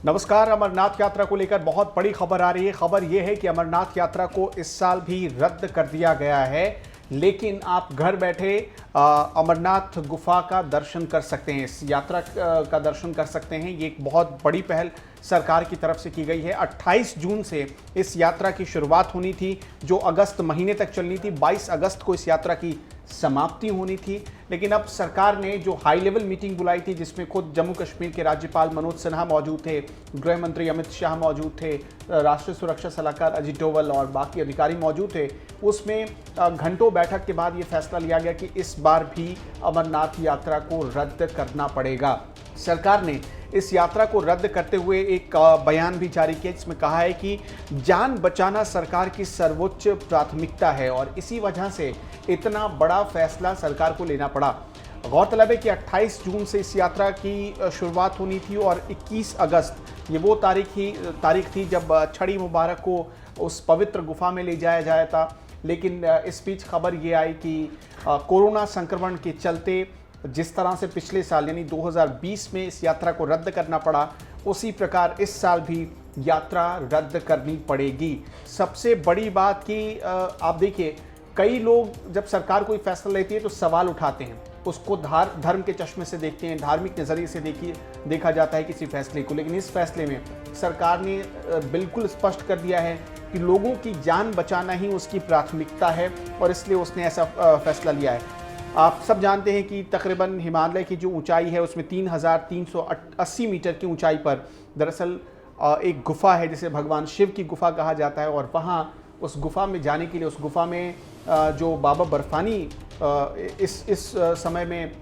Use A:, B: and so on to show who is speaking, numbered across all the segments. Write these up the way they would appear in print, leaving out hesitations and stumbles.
A: नमस्कार। अमरनाथ यात्रा को लेकर बहुत बड़ी खबर आ रही है। खबर यह है कि अमरनाथ यात्रा को इस साल भी रद्द कर दिया गया है, लेकिन आप घर बैठे अमरनाथ गुफा का दर्शन कर सकते हैं, इस यात्रा का दर्शन कर सकते हैं। ये एक बहुत बड़ी पहल सरकार की तरफ से की गई है। 28 जून से इस यात्रा की शुरुआत होनी थी, जो अगस्त महीने तक चलनी थी। 22 अगस्त को इस यात्रा की समाप्ति होनी थी, लेकिन अब सरकार ने जो हाई लेवल मीटिंग बुलाई थी, जिसमें खुद जम्मू कश्मीर के राज्यपाल मनोज सिन्हा मौजूद थे, गृह मंत्री अमित शाह मौजूद थे, राष्ट्रीय सुरक्षा सलाहकार अजीत डोवल और बाकी अधिकारी मौजूद थे, उसमें घंटों बैठक के बाद ये फैसला लिया गया कि इस बार भी अमरनाथ यात्रा को रद्द करना पड़ेगा। सरकार ने इस यात्रा को रद्द करते हुए एक बयान भी जारी किया, जिसमें कहा है कि जान बचाना सरकार की सर्वोच्च प्राथमिकता है और इसी वजह से इतना बड़ा फैसला सरकार को लेना पड़ा। गौरतलब है कि 28 जून से इस यात्रा की शुरुआत होनी थी और 21 अगस्त ये वो तारीख थी जब छड़ी मुबारक को उस पवित्र गुफा में ले जाया जाया था। लेकिन इस बीच खबर ये आई कि कोरोना संक्रमण के चलते जिस तरह से पिछले साल यानी 2020 में इस यात्रा को रद्द करना पड़ा, उसी प्रकार इस साल भी यात्रा रद्द करनी पड़ेगी। सबसे बड़ी बात कि आप देखिए, कई लोग जब सरकार कोई फैसला लेती है तो सवाल उठाते हैं, उसको धर्म के चश्मे से देखते हैं, धार्मिक नज़रिए से देखा जाता है किसी फैसले को। लेकिन इस फैसले में सरकार ने बिल्कुल स्पष्ट कर दिया है कि लोगों की जान बचाना ही उसकी प्राथमिकता है और इसलिए उसने ऐसा फैसला लिया है। आप सब जानते हैं कि तकरीबन हिमालय की जो ऊंचाई है उसमें 3380 मीटर की ऊंचाई पर दरअसल एक गुफा है, जिसे भगवान शिव की गुफा कहा जाता है। और वहाँ उस गुफा में जाने के लिए, उस गुफा में जो बाबा बर्फानी इस समय में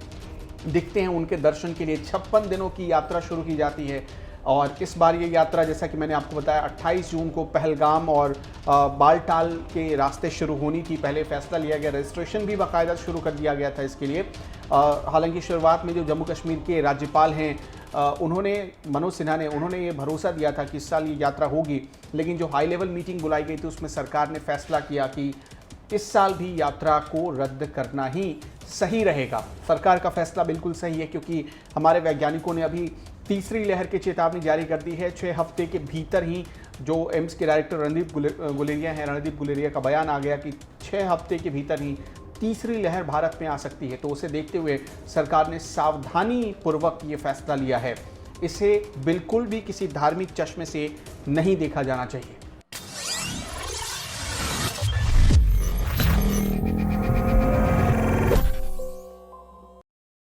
A: दिखते हैं, उनके दर्शन के लिए 56 दिनों की यात्रा शुरू की जाती है। और इस बार ये यात्रा, जैसा कि मैंने आपको बताया, 28 जून को पहलगाम और बालटाल के रास्ते शुरू होनी थी। पहले फैसला लिया गया, रजिस्ट्रेशन भी बाकायदा शुरू कर दिया गया था इसके लिए। हालांकि शुरुआत में जो जम्मू कश्मीर के राज्यपाल हैं मनोज सिन्हा ने ये भरोसा दिया था कि इस साल ये यात्रा होगी, लेकिन जो हाई लेवल मीटिंग बुलाई गई थी उसमें सरकार ने फैसला किया कि इस साल भी यात्रा को रद्द करना ही सही रहेगा। सरकार का फैसला बिल्कुल सही है, क्योंकि हमारे वैज्ञानिकों ने अभी तीसरी लहर की चेतावनी जारी कर दी है। 6 हफ्ते के भीतर ही, जो एम्स के डायरेक्टर रणदीप गुलेरिया का बयान आ गया कि 6 हफ्ते के भीतर ही तीसरी लहर भारत में आ सकती है। तो उसे देखते हुए सरकार ने सावधानी पूर्वक ये फैसला लिया है। इसे बिल्कुल भी किसी धार्मिक चश्मे से नहीं देखा जाना चाहिए।